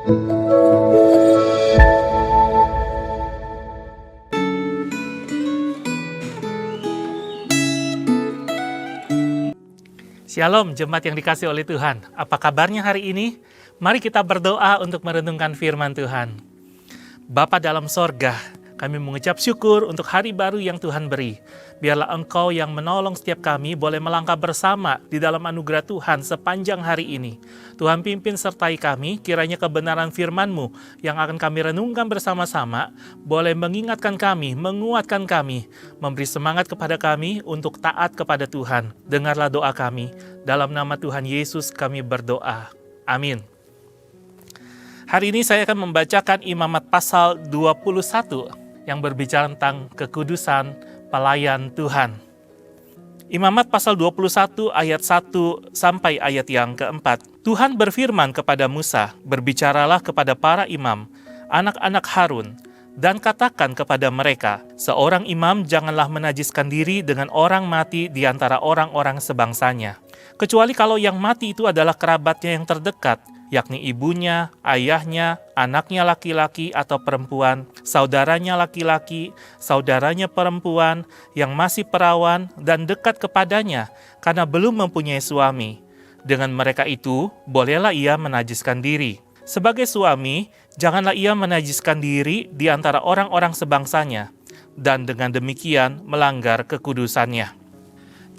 Shalom jemaat yang dikasih oleh Tuhan. Apa kabarnya hari ini? Mari kita berdoa untuk merenungkan firman Tuhan. Bapa dalam sorga, kami mengucap syukur untuk hari baru yang Tuhan beri. Biarlah Engkau yang menolong setiap kami boleh melangkah bersama di dalam anugerah Tuhan sepanjang hari ini. Tuhan pimpin sertai kami, kiranya kebenaran firman-Mu yang akan kami renungkan bersama-sama boleh mengingatkan kami, menguatkan kami, memberi semangat kepada kami untuk taat kepada Tuhan. Dengarlah doa kami, dalam nama Tuhan Yesus kami berdoa. Amin. Hari ini saya akan membacakan Imamat pasal 21 yang berbicara tentang kekudusan pelayan Tuhan. Imamat pasal 21 ayat 1 sampai ayat yang keempat. Tuhan berfirman kepada Musa, "Berbicaralah kepada para imam, anak-anak Harun, dan katakan kepada mereka, seorang imam janganlah menajiskan diri dengan orang mati di antara orang-orang sebangsanya. Kecuali kalau yang mati itu adalah kerabatnya yang terdekat, yakni ibunya, ayahnya, anaknya laki-laki atau perempuan, saudaranya laki-laki, saudaranya perempuan, yang masih perawan dan dekat kepadanya, karena belum mempunyai suami. Dengan mereka itu, bolehlah ia menajiskan diri. Sebagai suami, janganlah ia menajiskan diri di antara orang-orang sebangsanya, dan dengan demikian melanggar kekudusannya."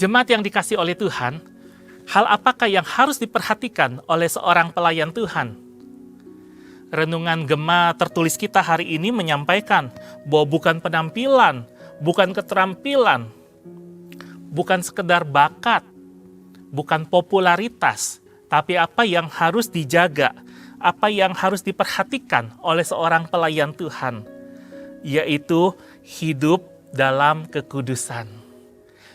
Jemaat yang dikasih oleh Tuhan, hal apakah yang harus diperhatikan oleh seorang pelayan Tuhan? Renungan Gema tertulis kita hari ini menyampaikan bahwa bukan penampilan, bukan keterampilan, bukan sekedar bakat, bukan popularitas, tapi apa yang harus dijaga, apa yang harus diperhatikan oleh seorang pelayan Tuhan, yaitu hidup dalam kekudusan.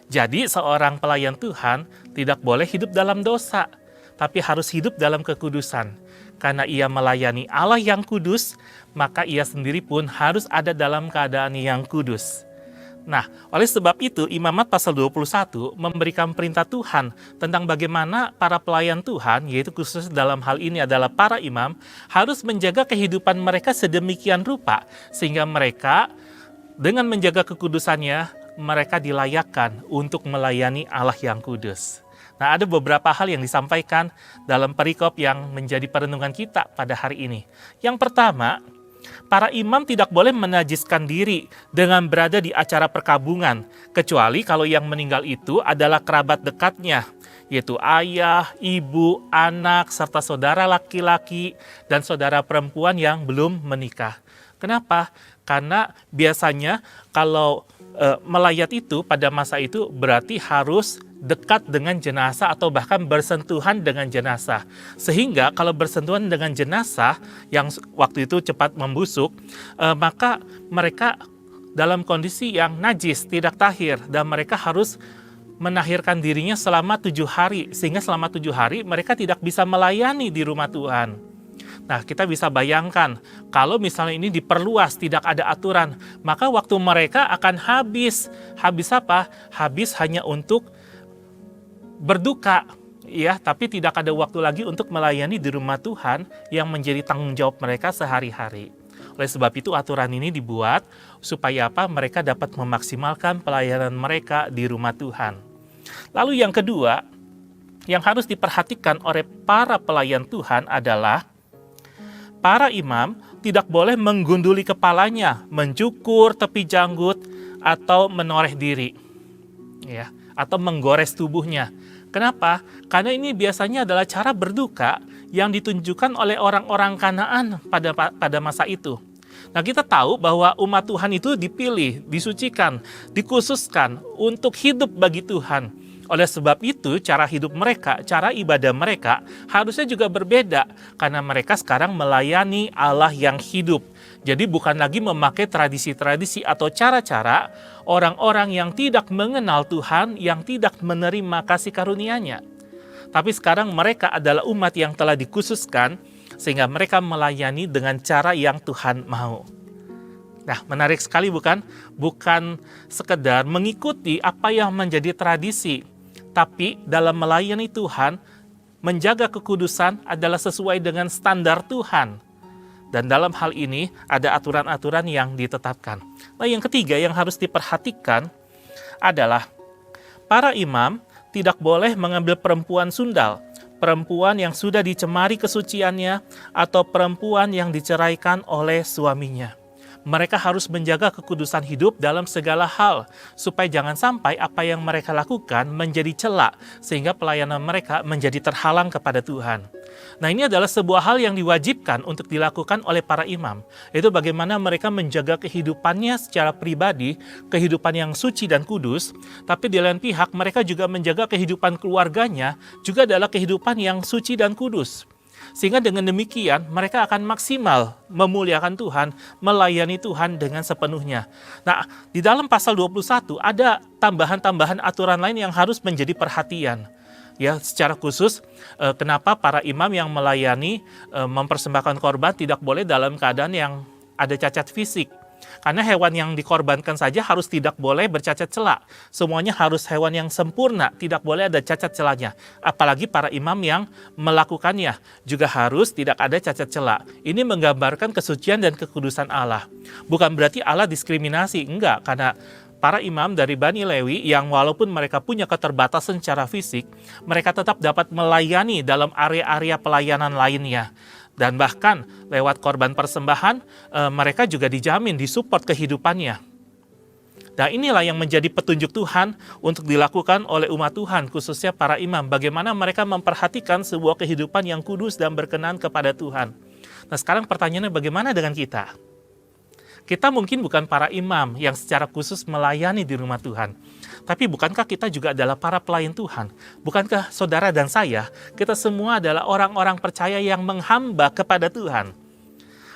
Jadi seorang pelayan Tuhan tidak boleh hidup dalam dosa, tapi harus hidup dalam kekudusan. Karena ia melayani Allah yang kudus, maka ia sendiri pun harus ada dalam keadaan yang kudus. Nah, oleh sebab itu Imamat pasal 21 memberikan perintah Tuhan tentang bagaimana para pelayan Tuhan, yaitu khusus dalam hal ini adalah para imam, harus menjaga kehidupan mereka sedemikian rupa, sehingga mereka dengan menjaga kekudusannya, mereka dilayakkan untuk melayani Allah yang kudus. Nah, ada beberapa hal yang disampaikan dalam perikop yang menjadi perenungan kita pada hari ini. Yang pertama, para imam tidak boleh menajiskan diri dengan berada di acara perkabungan, kecuali kalau yang meninggal itu adalah kerabat dekatnya, yaitu ayah, ibu, anak, serta saudara laki-laki dan saudara perempuan yang belum menikah. Kenapa? Karena biasanya kalau melayat itu pada masa itu berarti harus dekat dengan jenazah atau bahkan bersentuhan dengan jenazah. Sehingga kalau bersentuhan dengan jenazah yang waktu itu cepat membusuk, maka mereka dalam kondisi yang najis, tidak tahir, dan mereka harus menahirkan dirinya selama 7 hari. Sehingga selama 7 hari mereka tidak bisa melayani di rumah Tuhan. Nah, kita bisa bayangkan, kalau misalnya ini diperluas, tidak ada aturan, maka waktu mereka akan habis. Habis apa? Habis hanya untuk berduka, ya, tapi tidak ada waktu lagi untuk melayani di rumah Tuhan yang menjadi tanggung jawab mereka sehari-hari. Oleh sebab itu, aturan ini dibuat supaya apa? Mereka dapat memaksimalkan pelayanan mereka di rumah Tuhan. Lalu yang kedua, yang harus diperhatikan oleh para pelayan Tuhan adalah para imam tidak boleh menggunduli kepalanya, mencukur tepi janggut, atau menoreh diri, ya, atau menggores tubuhnya. Kenapa? Karena ini biasanya adalah cara berduka yang ditunjukkan oleh orang-orang Kanaan pada masa itu. Nah, kita tahu bahwa umat Tuhan itu dipilih, disucikan, dikhususkan untuk hidup bagi Tuhan. Oleh sebab itu, cara hidup mereka, cara ibadah mereka harusnya juga berbeda, karena mereka sekarang melayani Allah yang hidup. Jadi bukan lagi memakai tradisi-tradisi atau cara-cara orang-orang yang tidak mengenal Tuhan, yang tidak menerima kasih karunia-Nya. Tapi sekarang mereka adalah umat yang telah dikhususkan, sehingga mereka melayani dengan cara yang Tuhan mau. Nah, menarik sekali bukan? Bukan sekedar mengikuti apa yang menjadi tradisi, tapi dalam melayani Tuhan, menjaga kekudusan adalah sesuai dengan standar Tuhan. Dan dalam hal ini ada aturan-aturan yang ditetapkan. Nah, yang ketiga yang harus diperhatikan adalah para imam tidak boleh mengambil perempuan sundal, perempuan yang sudah dicemari kesuciannya, atau perempuan yang diceraikan oleh suaminya. Mereka harus menjaga kekudusan hidup dalam segala hal, supaya jangan sampai apa yang mereka lakukan menjadi celak, sehingga pelayanan mereka menjadi terhalang kepada Tuhan. Nah, ini adalah sebuah hal yang diwajibkan untuk dilakukan oleh para imam. Itu bagaimana mereka menjaga kehidupannya secara pribadi, kehidupan yang suci dan kudus, tapi di lain pihak mereka juga menjaga kehidupan keluarganya, juga adalah kehidupan yang suci dan kudus. Sehingga dengan demikian mereka akan maksimal memuliakan Tuhan, melayani Tuhan dengan sepenuhnya. Nah, di dalam pasal 21 ada tambahan-tambahan aturan lain yang harus menjadi perhatian. Ya, secara khusus kenapa para imam yang melayani mempersembahkan korban tidak boleh dalam keadaan yang ada cacat fisik. Karena hewan yang dikorbankan saja harus tidak boleh bercacat celak. Semuanya harus hewan yang sempurna, tidak boleh ada cacat celaknya. Apalagi para imam yang melakukannya juga harus tidak ada cacat celak. Ini menggambarkan kesucian dan kekudusan Allah. Bukan berarti Allah diskriminasi, enggak, karena para imam dari Bani Lewi yang walaupun mereka punya keterbatasan secara fisik, mereka tetap dapat melayani dalam area-area pelayanan lainnya. Dan bahkan lewat korban persembahan, mereka juga dijamin, disupport kehidupannya. Nah, inilah yang menjadi petunjuk Tuhan untuk dilakukan oleh umat Tuhan, khususnya para imam. Bagaimana mereka memperhatikan sebuah kehidupan yang kudus dan berkenan kepada Tuhan. Nah, sekarang pertanyaannya bagaimana dengan kita? Kita mungkin bukan para imam yang secara khusus melayani di rumah Tuhan. Tapi bukankah kita juga adalah para pelayan Tuhan? Bukankah saudara dan saya, kita semua adalah orang-orang percaya yang menghamba kepada Tuhan?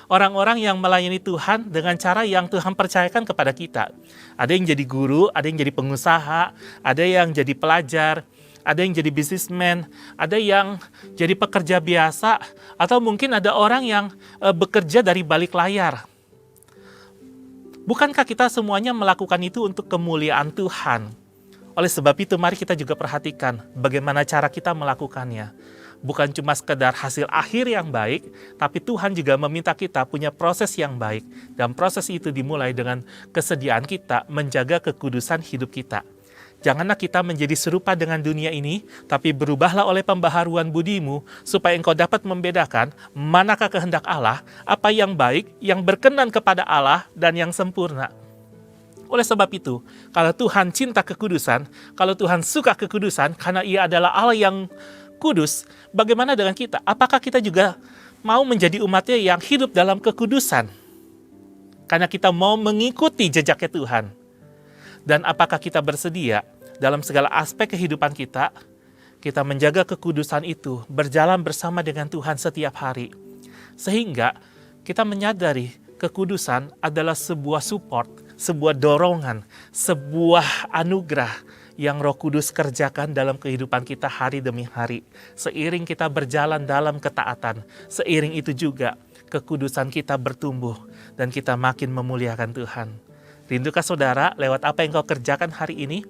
Orang-orang yang melayani Tuhan dengan cara yang Tuhan percayakan kepada kita. Ada yang jadi guru, ada yang jadi pengusaha, ada yang jadi pelajar, ada yang jadi bisnismen, ada yang jadi pekerja biasa, atau mungkin ada orang yang bekerja dari balik layar. Bukankah kita semuanya melakukan itu untuk kemuliaan Tuhan? Oleh sebab itu, mari kita juga perhatikan bagaimana cara kita melakukannya. Bukan cuma sekedar hasil akhir yang baik, tapi Tuhan juga meminta kita punya proses yang baik. Dan proses itu dimulai dengan kesediaan kita menjaga kekudusan hidup kita. Janganlah kita menjadi serupa dengan dunia ini, tapi berubahlah oleh pembaharuan budimu, supaya engkau dapat membedakan manakah kehendak Allah, apa yang baik, yang berkenan kepada Allah, dan yang sempurna. Oleh sebab itu, kalau Tuhan cinta kekudusan, kalau Tuhan suka kekudusan, karena Ia adalah Allah yang kudus, bagaimana dengan kita? Apakah kita juga mau menjadi umatnya yang hidup dalam kekudusan? Karena kita mau mengikuti jejaknya Tuhan. Dan apakah kita bersedia dalam segala aspek kehidupan kita menjaga kekudusan itu, berjalan bersama dengan Tuhan setiap hari. Sehingga kita menyadari kekudusan adalah sebuah support, sebuah dorongan, sebuah anugerah yang Roh Kudus kerjakan dalam kehidupan kita hari demi hari. Seiring kita berjalan dalam ketaatan, seiring itu juga kekudusan kita bertumbuh dan kita makin memuliakan Tuhan. Rindukah saudara lewat apa yang kau kerjakan hari ini?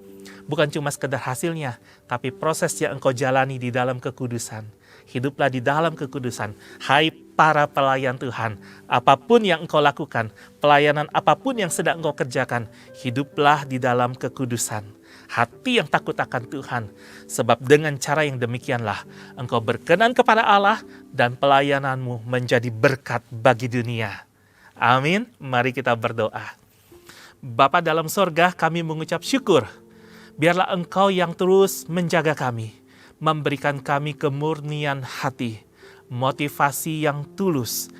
Bukan cuma sekedar hasilnya, tapi proses yang engkau jalani di dalam kekudusan. Hiduplah di dalam kekudusan. Hai para pelayan Tuhan, apapun yang engkau lakukan, pelayanan apapun yang sedang engkau kerjakan, hiduplah di dalam kekudusan. Hati yang takut akan Tuhan, sebab dengan cara yang demikianlah engkau berkenan kepada Allah dan pelayananmu menjadi berkat bagi dunia. Amin. Mari kita berdoa. Bapa dalam sorga, kami mengucap syukur. Biarlah Engkau yang terus menjaga kami, memberikan kami kemurnian hati, motivasi yang tulus.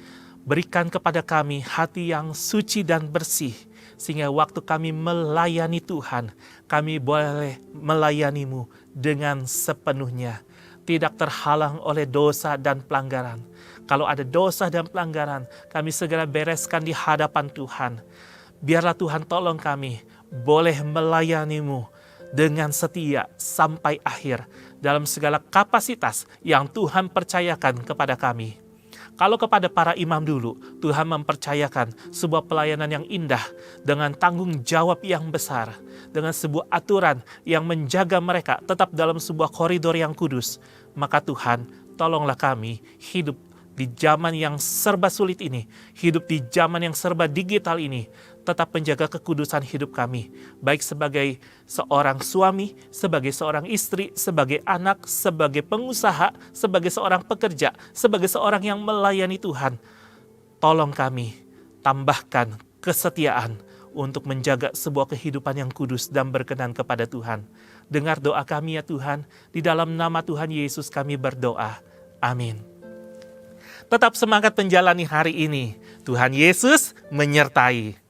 Berikan kepada kami hati yang suci dan bersih, sehingga waktu kami melayani Tuhan, kami boleh melayani-Mu dengan sepenuhnya, tidak terhalang oleh dosa dan pelanggaran. Kalau ada dosa dan pelanggaran, kami segera bereskan di hadapan Tuhan. Biarlah Tuhan tolong kami boleh melayani-Mu dengan setia sampai akhir dalam segala kapasitas yang Tuhan percayakan kepada kami. Kalau kepada para imam dulu, Tuhan mempercayakan sebuah pelayanan yang indah dengan tanggung jawab yang besar, dengan sebuah aturan yang menjaga mereka tetap dalam sebuah koridor yang kudus. Maka Tuhan, tolonglah kami hidup di zaman yang serba sulit ini, hidup di zaman yang serba digital ini, tetap menjaga kekudusan hidup kami, baik sebagai seorang suami, sebagai seorang istri, sebagai anak, sebagai pengusaha, sebagai seorang pekerja, sebagai seorang yang melayani Tuhan. Tolong kami, tambahkan kesetiaan untuk menjaga sebuah kehidupan yang kudus dan berkenan kepada Tuhan. Dengar doa kami ya Tuhan, di dalam nama Tuhan Yesus kami berdoa. Amin. Tetap semangat menjalani hari ini. Tuhan Yesus menyertai.